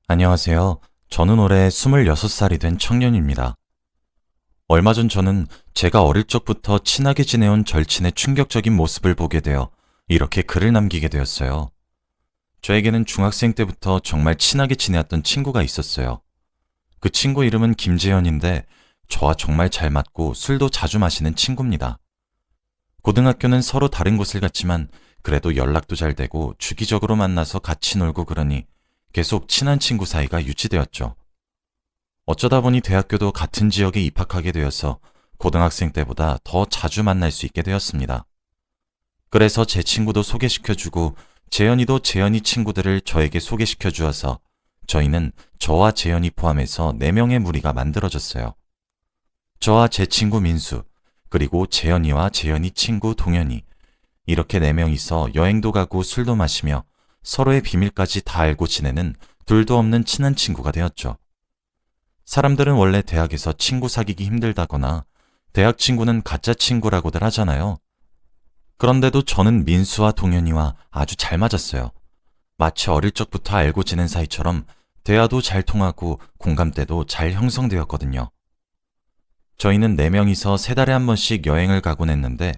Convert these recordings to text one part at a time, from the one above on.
안녕하세요. 저는 올해 26살이 된 청년입니다. 얼마 전 저는 제가 어릴 적부터 친하게 지내온 절친의 충격적인 모습을 보게 되어 이렇게 글을 남기게 되었어요. 저에게는 중학생 때부터 정말 친하게 지내왔던 친구가 있었어요. 그 친구 이름은 김재현인데 저와 정말 잘 맞고 술도 자주 마시는 친구입니다. 고등학교는 서로 다른 곳을 갔지만 그래도 연락도 잘 되고 주기적으로 만나서 같이 놀고 그러니 계속 친한 친구 사이가 유지되었죠. 어쩌다 보니 대학교도 같은 지역에 입학하게 되어서 고등학생 때보다 더 자주 만날 수 있게 되었습니다. 그래서 제 친구도 소개시켜주고 재현이도 재현이 친구들을 저에게 소개시켜 주어서 저희는 저와 재현이 포함해서 4명의 무리가 만들어졌어요. 저와 제 친구 민수, 그리고 재현이와 재현이 친구 동현이, 이렇게 4명이서 여행도 가고 술도 마시며 서로의 비밀까지 다 알고 지내는 둘도 없는 친한 친구가 되었죠. 사람들은 원래 대학에서 친구 사귀기 힘들다거나 대학 친구는 가짜 친구라고들 하잖아요. 그런데도 저는 민수와 동현이와 아주 잘 맞았어요. 마치 어릴 적부터 알고 지낸 사이처럼 대화도 잘 통하고 공감대도 잘 형성되었거든요. 저희는 4명이서 3달에 한 번씩 여행을 가곤 했는데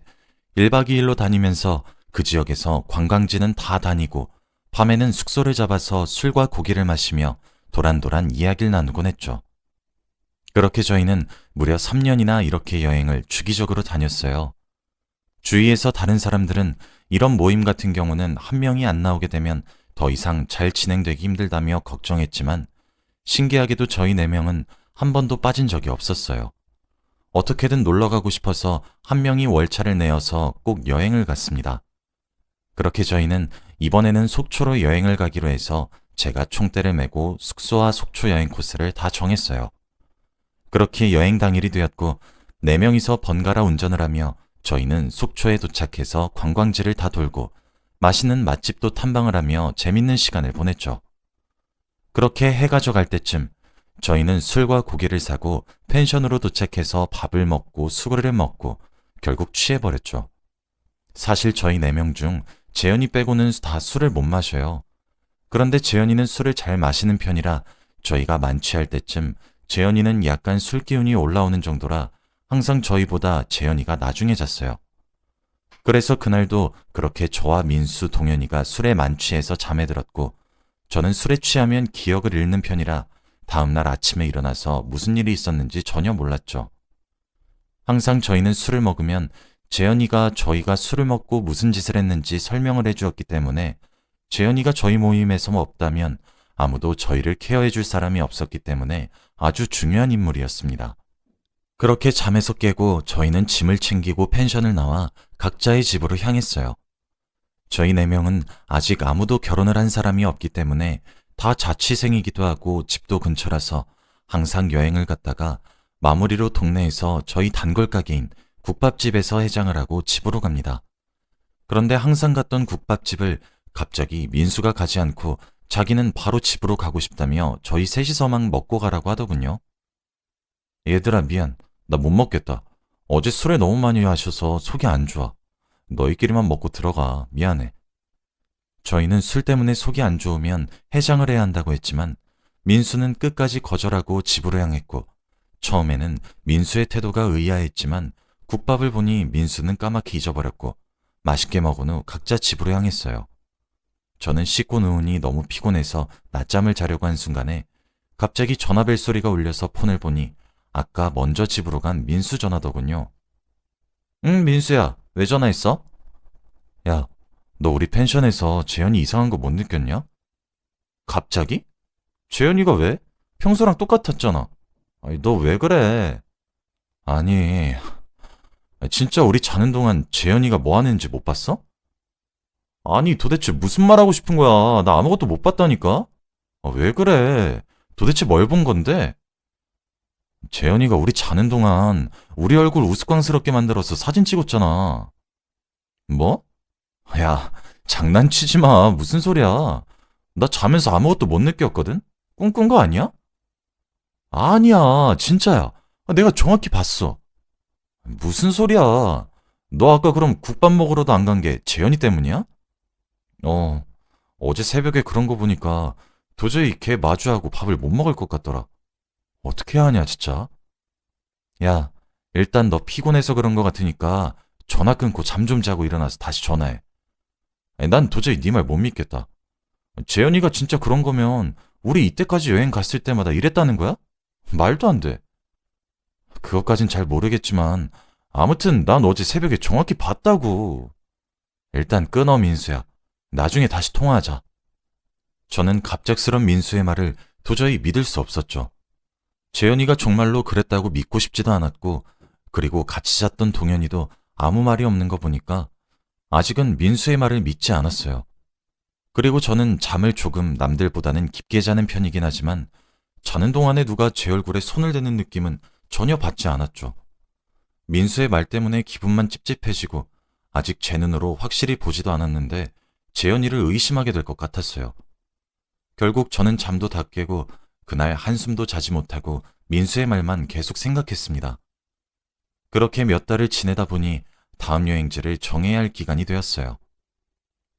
1박 2일로 다니면서 그 지역에서 관광지는 다 다니고 밤에는 숙소를 잡아서 술과 고기를 마시며 도란도란 이야기를 나누곤 했죠. 그렇게 저희는 무려 3년이나 이렇게 여행을 주기적으로 다녔어요. 주위에서 다른 사람들은 이런 모임 같은 경우는 한 명이 안 나오게 되면 더 이상 잘 진행되기 힘들다며 걱정했지만 신기하게도 저희 4명은 한 번도 빠진 적이 없었어요. 어떻게든 놀러 가고 싶어서 한 명이 월차를 내어서 꼭 여행을 갔습니다. 그렇게 저희는 이번에는 속초로 여행을 가기로 해서 제가 총대를 메고 숙소와 속초 여행 코스를 다 정했어요. 그렇게 여행 당일이 되었고 4명이서 번갈아 운전을 하며 저희는 속초에 도착해서 관광지를 다 돌고 맛있는 맛집도 탐방을 하며 재밌는 시간을 보냈죠. 그렇게 해가 져갈 때쯤 저희는 술과 고기를 사고 펜션으로 도착해서 밥을 먹고 수구를 먹고 결국 취해버렸죠. 사실 저희 4명 중 재현이 빼고는 다 술을 못 마셔요. 그런데 재현이는 술을 잘 마시는 편이라 저희가 만취할 때쯤 재현이는 약간 술 기운이 올라오는 정도라 항상 저희보다 재현이가 나중에 잤어요. 그래서 그날도 그렇게 저와 민수, 동현이가 술에 만취해서 잠에 들었고 저는 술에 취하면 기억을 잃는 편이라 다음날 아침에 일어나서 무슨 일이 있었는지 전혀 몰랐죠. 항상 저희는 술을 먹으면 재현이가 저희가 술을 먹고 무슨 짓을 했는지 설명을 해주었기 때문에 재현이가 저희 모임에서 없다면 아무도 저희를 케어해줄 사람이 없었기 때문에 아주 중요한 인물이었습니다. 그렇게 잠에서 깨고 저희는 짐을 챙기고 펜션을 나와 각자의 집으로 향했어요. 저희 4명은 아직 아무도 결혼을 한 사람이 없기 때문에 다 자취생이기도 하고 집도 근처라서 항상 여행을 갔다가 마무리로 동네에서 저희 단골 가게인 국밥집에서 해장을 하고 집으로 갑니다. 그런데 항상 갔던 국밥집을 갑자기 민수가 가지 않고 자기는 바로 집으로 가고 싶다며 저희 셋이서만 먹고 가라고 하더군요. 얘들아 미안. 나 못 먹겠다. 어제 술에 너무 많이 마셔서 속이 안 좋아. 너희끼리만 먹고 들어가. 미안해. 저희는 술 때문에 속이 안 좋으면 해장을 해야 한다고 했지만 민수는 끝까지 거절하고 집으로 향했고 처음에는 민수의 태도가 의아했지만 국밥을 보니 민수는 까맣게 잊어버렸고 맛있게 먹은 후 각자 집으로 향했어요. 저는 씻고 누우니 너무 피곤해서 낮잠을 자려고 한 순간에 갑자기 전화벨 소리가 울려서 폰을 보니 아까 먼저 집으로 간 민수 전화더군요. 응, 민수야. 왜 전화했어? 야, 너 우리 펜션에서 재현이 이상한 거 못 느꼈냐? 갑자기? 재현이가 왜? 평소랑 똑같았잖아. 아니, 너 왜 그래? 아니, 진짜 우리 자는 동안 재현이가 뭐 하는지 못 봤어? 아니, 도대체 무슨 말 하고 싶은 거야? 나 아무것도 못 봤다니까? 왜 그래? 도대체 뭘 본 건데? 재현이가 우리 자는 동안 우리 얼굴 우스꽝스럽게 만들어서 사진 찍었잖아. 뭐? 야, 장난치지 마. 무슨 소리야? 나 자면서 아무것도 못 느꼈거든? 꿈꾼 거 아니야? 아니야, 진짜야. 내가 정확히 봤어. 무슨 소리야? 너 아까 그럼 국밥 먹으러도 안 간 게 재현이 때문이야? 어제 새벽에 그런 거 보니까 도저히 걔 마주하고 밥을 못 먹을 것 같더라. 어떻게 해야 하냐, 진짜? 야, 일단 너 피곤해서 그런 것 같으니까 전화 끊고 잠 좀 자고 일어나서 다시 전화해. 아니, 난 도저히 네 말 못 믿겠다. 재현이가 진짜 그런 거면 우리 이때까지 여행 갔을 때마다 이랬다는 거야? 말도 안 돼. 그것까진 잘 모르겠지만 아무튼 난 어제 새벽에 정확히 봤다고. 일단 끊어, 민수야. 나중에 다시 통화하자. 저는 갑작스런 민수의 말을 도저히 믿을 수 없었죠. 재현이가 정말로 그랬다고 믿고 싶지도 않았고, 그리고 같이 잤던 동현이도 아무 말이 없는 거 보니까 아직은 민수의 말을 믿지 않았어요. 그리고 저는 잠을 조금 남들보다는 깊게 자는 편이긴 하지만 자는 동안에 누가 제 얼굴에 손을 대는 느낌은 전혀 받지 않았죠. 민수의 말 때문에 기분만 찝찝해지고 아직 제 눈으로 확실히 보지도 않았는데 재현이를 의심하게 될 것 같았어요. 결국 저는 잠도 다 깨고 그날 한숨도 자지 못하고 민수의 말만 계속 생각했습니다. 그렇게 몇 달을 지내다 보니 다음 여행지를 정해야 할 기간이 되었어요.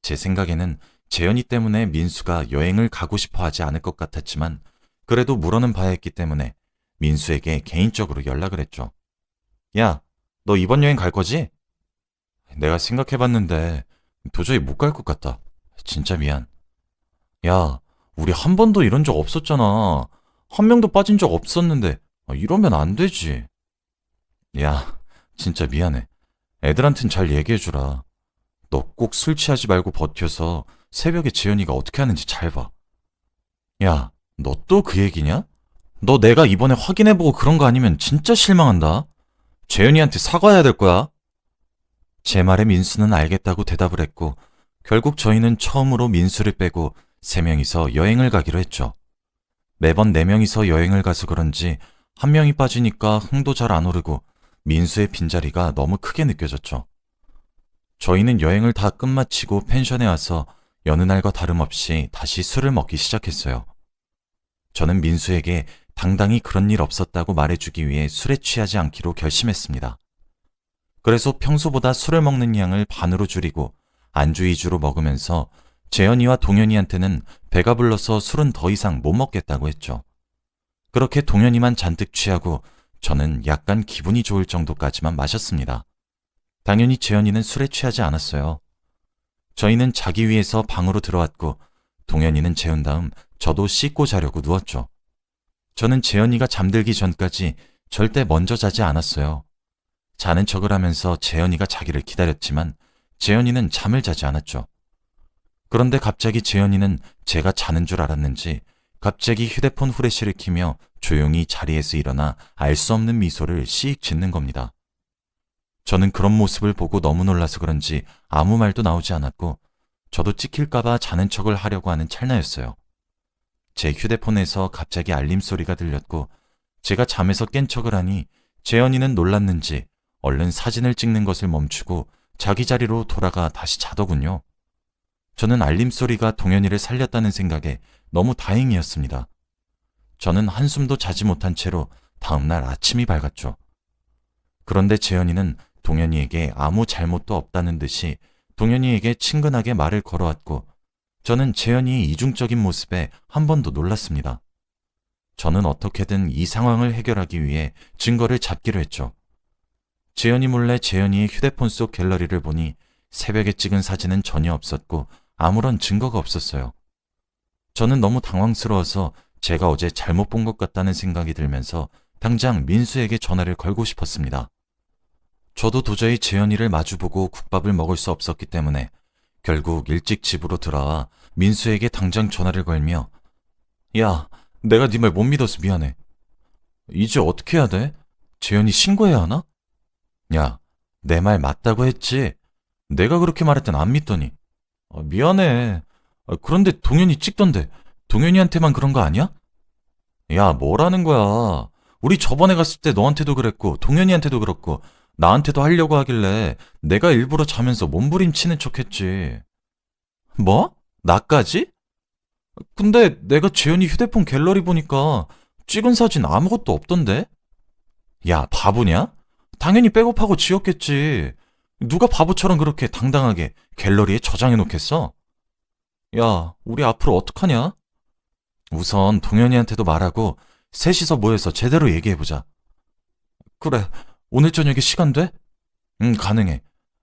제 생각에는 재현이 때문에 민수가 여행을 가고 싶어 하지 않을 것 같았지만 그래도 물어는 봐야 했기 때문에 민수에게 개인적으로 연락을 했죠. 야, 너 이번 여행 갈 거지? 내가 생각해봤는데 도저히 못 갈 것 같다. 진짜 미안. 야, 우리 한 번도 이런 적 없었잖아. 한 명도 빠진 적 없었는데 이러면 안 되지. 야, 진짜 미안해. 애들한텐 잘 얘기해주라. 너 꼭 술 취하지 말고 버텨서 새벽에 재현이가 어떻게 하는지 잘 봐. 야, 너 또 그 얘기냐? 너 내가 이번에 확인해보고 그런 거 아니면 진짜 실망한다. 재현이한테 사과해야 될 거야. 제 말에 민수는 알겠다고 대답을 했고 결국 저희는 처음으로 민수를 빼고 3명이서 여행을 가기로 했죠. 매번 4명이서 여행을 가서 그런지 한 명이 빠지니까 흥도 잘 안 오르고 민수의 빈자리가 너무 크게 느껴졌죠. 저희는 여행을 다 끝마치고 펜션에 와서 여느 날과 다름없이 다시 술을 먹기 시작했어요. 저는 민수에게 당당히 그런 일 없었다고 말해주기 위해 술에 취하지 않기로 결심했습니다. 그래서 평소보다 술을 먹는 양을 반으로 줄이고 안주 위주로 먹으면서 재현이와 동현이한테는 배가 불러서 술은 더 이상 못 먹겠다고 했죠. 그렇게 동현이만 잔뜩 취하고 저는 약간 기분이 좋을 정도까지만 마셨습니다. 당연히 재현이는 술에 취하지 않았어요. 저희는 자기 위해서 방으로 들어왔고 동현이는 재운 다음 저도 씻고 자려고 누웠죠. 저는 재현이가 잠들기 전까지 절대 먼저 자지 않았어요. 자는 척을 하면서 재현이가 자기를 기다렸지만 재현이는 잠을 자지 않았죠. 그런데 갑자기 재현이는 제가 자는 줄 알았는지 갑자기 휴대폰 후레쉬를 켜며 조용히 자리에서 일어나 알 수 없는 미소를 씩 짓는 겁니다. 저는 그런 모습을 보고 너무 놀라서 그런지 아무 말도 나오지 않았고 저도 찍힐까봐 자는 척을 하려고 하는 찰나였어요. 제 휴대폰에서 갑자기 알림 소리가 들렸고 제가 잠에서 깬 척을 하니 재현이는 놀랐는지 얼른 사진을 찍는 것을 멈추고 자기 자리로 돌아가 다시 자더군요. 저는 알림 소리가 동현이를 살렸다는 생각에 너무 다행이었습니다. 저는 한숨도 자지 못한 채로 다음날 아침이 밝았죠. 그런데 재현이는 동현이에게 아무 잘못도 없다는 듯이 동현이에게 친근하게 말을 걸어왔고 저는 재현이의 이중적인 모습에 한 번 더 놀랐습니다. 저는 어떻게든 이 상황을 해결하기 위해 증거를 잡기로 했죠. 재현이 몰래 재현이의 휴대폰 속 갤러리를 보니 새벽에 찍은 사진은 전혀 없었고 아무런 증거가 없었어요. 저는 너무 당황스러워서 제가 어제 잘못 본 것 같다는 생각이 들면서 당장 민수에게 전화를 걸고 싶었습니다. 저도 도저히 재현이를 마주보고 국밥을 먹을 수 없었기 때문에 결국 일찍 집으로 돌아와 민수에게 당장 전화를 걸며 야, 내가 네 말 못 믿어서 미안해. 이제 어떻게 해야 돼? 재현이 신고해야 하나? 야, 내 말 맞다고 했지. 내가 그렇게 말할 땐 안 믿더니. 미안해. 그런데 동현이 찍던데 동현이한테만 그런 거 아니야? 야, 뭐라는 거야. 우리 저번에 갔을 때 너한테도 그랬고 동현이한테도 그렇고 나한테도 하려고 하길래 내가 일부러 자면서 몸부림치는 척했지. 뭐? 나까지? 근데 내가 재현이 휴대폰 갤러리 보니까 찍은 사진 아무것도 없던데? 야, 바보냐? 당연히 백업하고 지웠겠지. 누가 바보처럼 그렇게 당당하게 갤러리에 저장해 놓겠어? 야, 우리 앞으로 어떡하냐? 우선 동현이한테도 말하고 셋이서 모여서 제대로 얘기해보자. 그래, 오늘 저녁에 시간 돼? 응, 가능해.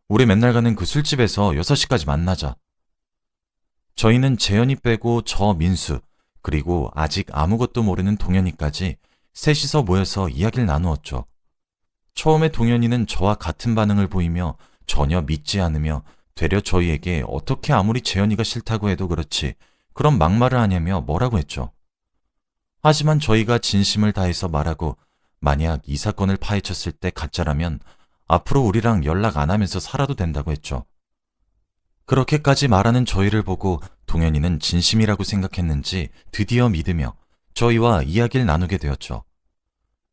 우리 맨날 가는 그 술집에서 6시까지 만나자. 저희는 재현이 빼고 저 민수, 그리고 아직 아무것도 모르는 동현이까지 셋이서 모여서 이야기를 나누었죠. 처음에 동현이는 저와 같은 반응을 보이며 전혀 믿지 않으며 되려 저희에게 어떻게 아무리 재현이가 싫다고 해도 그렇지 그런 막말을 하냐며 뭐라고 했죠. 하지만 저희가 진심을 다해서 말하고 만약 이 사건을 파헤쳤을 때 가짜라면 앞으로 우리랑 연락 안 하면서 살아도 된다고 했죠. 그렇게까지 말하는 저희를 보고 동현이는 진심이라고 생각했는지 드디어 믿으며 저희와 이야기를 나누게 되었죠.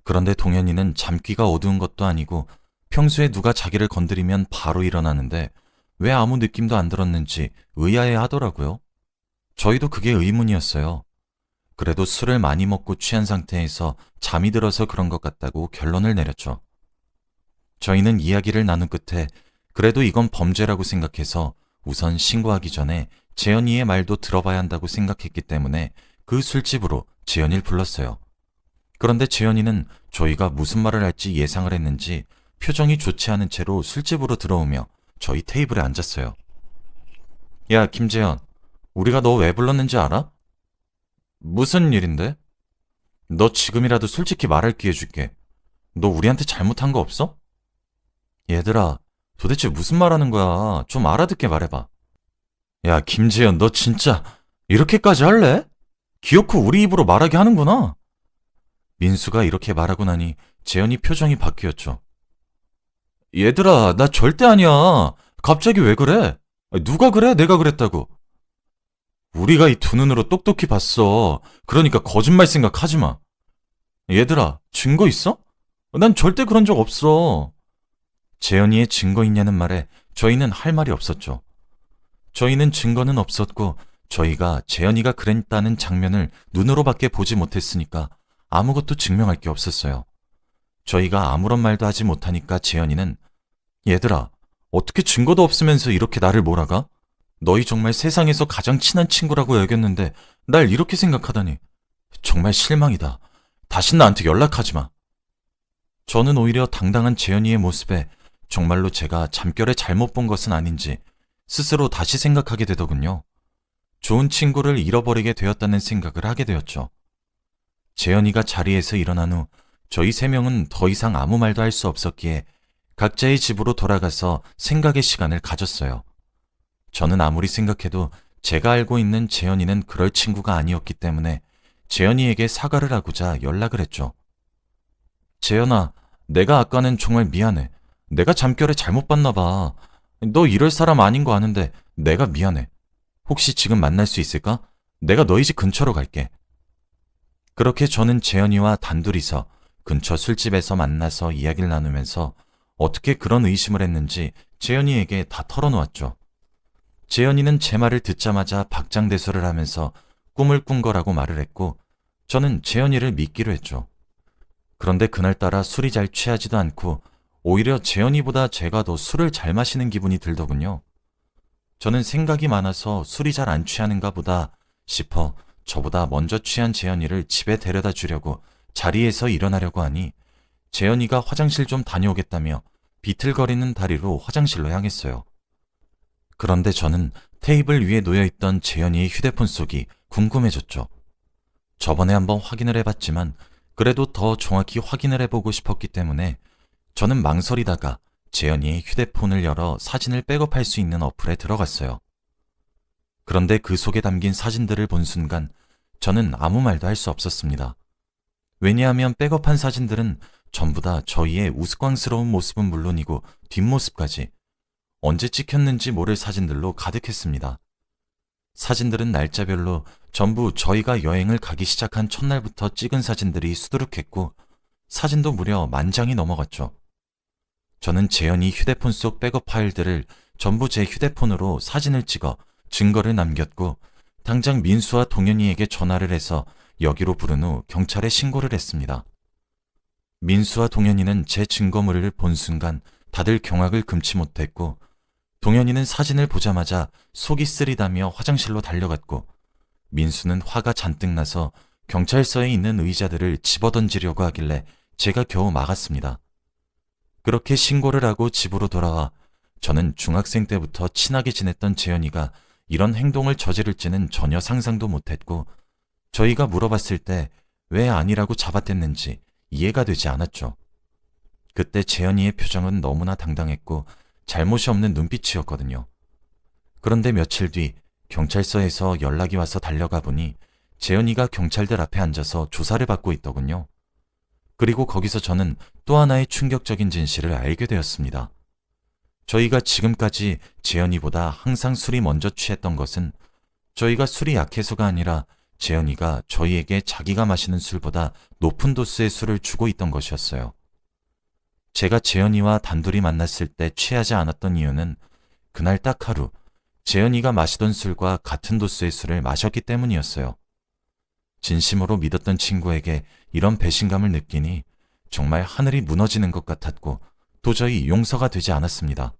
그런데 동현이는 잠귀가 어두운 것도 아니고 평소에 누가 자기를 건드리면 바로 일어나는데 왜 아무 느낌도 안 들었는지 의아해 하더라고요. 저희도 그게 의문이었어요. 그래도 술을 많이 먹고 취한 상태에서 잠이 들어서 그런 것 같다고 결론을 내렸죠. 저희는 이야기를 나눈 끝에 그래도 이건 범죄라고 생각해서 우선 신고하기 전에 재현이의 말도 들어봐야 한다고 생각했기 때문에 그 술집으로 재현이를 불렀어요. 그런데 재현이는 저희가 무슨 말을 할지 예상을 했는지 표정이 좋지 않은 채로 술집으로 들어오며 저희 테이블에 앉았어요. 야, 김재현, 우리가 너 왜 불렀는지 알아? 무슨 일인데? 너 지금이라도 솔직히 말할 기회 줄게. 너 우리한테 잘못한 거 없어? 얘들아, 도대체 무슨 말 하는 거야? 좀 알아듣게 말해봐. 야, 김재현, 너 진짜 이렇게까지 할래? 기어코 우리 입으로 말하게 하는구나. 민수가 이렇게 말하고 나니 재현이 표정이 바뀌었죠. 얘들아, 나 절대 아니야. 갑자기 왜 그래? 누가 그래? 내가 그랬다고. 우리가 이 두 눈으로 똑똑히 봤어. 그러니까 거짓말 생각하지 마. 얘들아, 증거 있어? 난 절대 그런 적 없어. 재현이의 증거 있냐는 말에 저희는 할 말이 없었죠. 저희는 증거는 없었고 저희가 재현이가 그랬다는 장면을 눈으로밖에 보지 못했으니까 아무것도 증명할 게 없었어요. 저희가 아무런 말도 하지 못하니까 재현이는 얘들아, 어떻게 증거도 없으면서 이렇게 나를 몰아가? 너희 정말 세상에서 가장 친한 친구라고 여겼는데 날 이렇게 생각하다니. 정말 실망이다. 다신 나한테 연락하지 마. 저는 오히려 당당한 재현이의 모습에 정말로 제가 잠결에 잘못 본 것은 아닌지 스스로 다시 생각하게 되더군요. 좋은 친구를 잃어버리게 되었다는 생각을 하게 되었죠. 재현이가 자리에서 일어난 후 저희 세 명은 더 이상 아무 말도 할 수 없었기에 각자의 집으로 돌아가서 생각의 시간을 가졌어요. 저는 아무리 생각해도 제가 알고 있는 재현이는 그럴 친구가 아니었기 때문에 재현이에게 사과를 하고자 연락을 했죠. 재현아, 내가 아까는 정말 미안해. 내가 잠결에 잘못 봤나 봐. 너 이럴 사람 아닌 거 아는데 내가 미안해. 혹시 지금 만날 수 있을까? 내가 너희 집 근처로 갈게. 그렇게 저는 재현이와 단둘이서 근처 술집에서 만나서 이야기를 나누면서 어떻게 그런 의심을 했는지 재현이에게 다 털어놓았죠. 재현이는 제 말을 듣자마자 박장대소를 하면서 꿈을 꾼 거라고 말을 했고 저는 재현이를 믿기로 했죠. 그런데 그날따라 술이 잘 취하지도 않고 오히려 재현이보다 제가 더 술을 잘 마시는 기분이 들더군요. 저는 생각이 많아서 술이 잘 안 취하는가 보다 싶어 저보다 먼저 취한 재현이를 집에 데려다 주려고 자리에서 일어나려고 하니 재현이가 화장실 좀 다녀오겠다며 비틀거리는 다리로 화장실로 향했어요. 그런데 저는 테이블 위에 놓여있던 재현이의 휴대폰 속이 궁금해졌죠. 저번에 한번 확인을 해봤지만 그래도 더 정확히 확인을 해보고 싶었기 때문에 저는 망설이다가 재현이의 휴대폰을 열어 사진을 백업할 수 있는 어플에 들어갔어요. 그런데 그 속에 담긴 사진들을 본 순간 저는 아무 말도 할 수 없었습니다. 왜냐하면 백업한 사진들은 전부 다 저희의 우스꽝스러운 모습은 물론이고 뒷모습까지 언제 찍혔는지 모를 사진들로 가득했습니다. 사진들은 날짜별로 전부 저희가 여행을 가기 시작한 첫날부터 찍은 사진들이 수두룩했고 사진도 무려 10,000장이 넘어갔죠. 저는 재현이 휴대폰 속 백업 파일들을 전부 제 휴대폰으로 사진을 찍어 증거를 남겼고 당장 민수와 동현이에게 전화를 해서 여기로 부른 후 경찰에 신고를 했습니다. 민수와 동현이는 제 증거물을 본 순간 다들 경악을 금치 못했고 동현이는 사진을 보자마자 속이 쓰리다며 화장실로 달려갔고 민수는 화가 잔뜩 나서 경찰서에 있는 의자들을 집어던지려고 하길래 제가 겨우 막았습니다. 그렇게 신고를 하고 집으로 돌아와 저는 중학생 때부터 친하게 지냈던 재현이가 이런 행동을 저지를지는 전혀 상상도 못했고 저희가 물어봤을 때 왜 아니라고 잡아댔는지 이해가 되지 않았죠. 그때 재현이의 표정은 너무나 당당했고 잘못이 없는 눈빛이었거든요. 그런데 며칠 뒤 경찰서에서 연락이 와서 달려가 보니 재현이가 경찰들 앞에 앉아서 조사를 받고 있더군요. 그리고 거기서 저는 또 하나의 충격적인 진실을 알게 되었습니다. 저희가 지금까지 재현이보다 항상 술이 먼저 취했던 것은 저희가 술이 약해서가 아니라 재현이가 저희에게 자기가 마시는 술보다 높은 도수의 술을 주고 있던 것이었어요. 제가 재현이와 단둘이 만났을 때 취하지 않았던 이유는 그날 딱 하루 재현이가 마시던 술과 같은 도수의 술을 마셨기 때문이었어요. 진심으로 믿었던 친구에게 이런 배신감을 느끼니 정말 하늘이 무너지는 것 같았고 도저히 용서가 되지 않았습니다.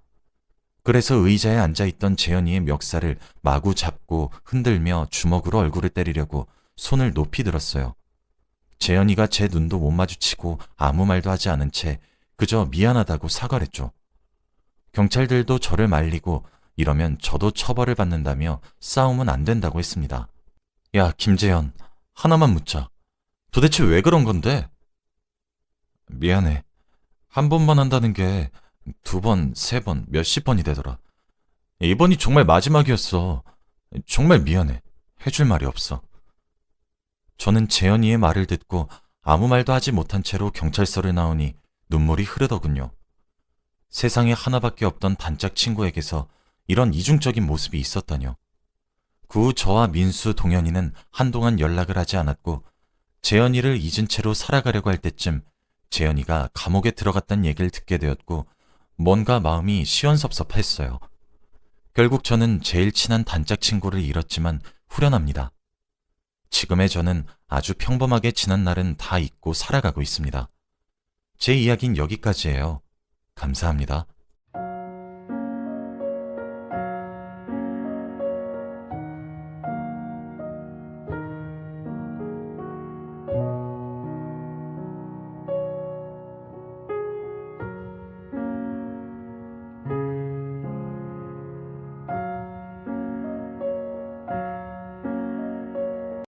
그래서 의자에 앉아있던 재현이의 멱살을 마구 잡고 흔들며 주먹으로 얼굴을 때리려고 손을 높이 들었어요. 재현이가 제 눈도 못 마주치고 아무 말도 하지 않은 채 그저 미안하다고 사과를 했죠. 경찰들도 저를 말리고 이러면 저도 처벌을 받는다며 싸움은 안 된다고 했습니다. 야, 김재현, 하나만 묻자. 도대체 왜 그런 건데? 미안해. 한 번만 한다는 게 2번, 3번, 몇십 번이 되더라. 이번이 정말 마지막이었어. 정말 미안해. 해줄 말이 없어. 저는 재현이의 말을 듣고 아무 말도 하지 못한 채로 경찰서를 나오니 눈물이 흐르더군요. 세상에 하나밖에 없던 단짝 친구에게서 이런 이중적인 모습이 있었다뇨. 그 후 저와 민수, 동현이는 한동안 연락을 하지 않았고 재현이를 잊은 채로 살아가려고 할 때쯤 재현이가 감옥에 들어갔다는 얘기를 듣게 되었고 뭔가 마음이 시원섭섭했어요. 결국 저는 제일 친한 단짝 친구를 잃었지만 후련합니다. 지금의 저는 아주 평범하게 지난 날은 다 잊고 살아가고 있습니다. 제 이야기는 여기까지예요. 감사합니다.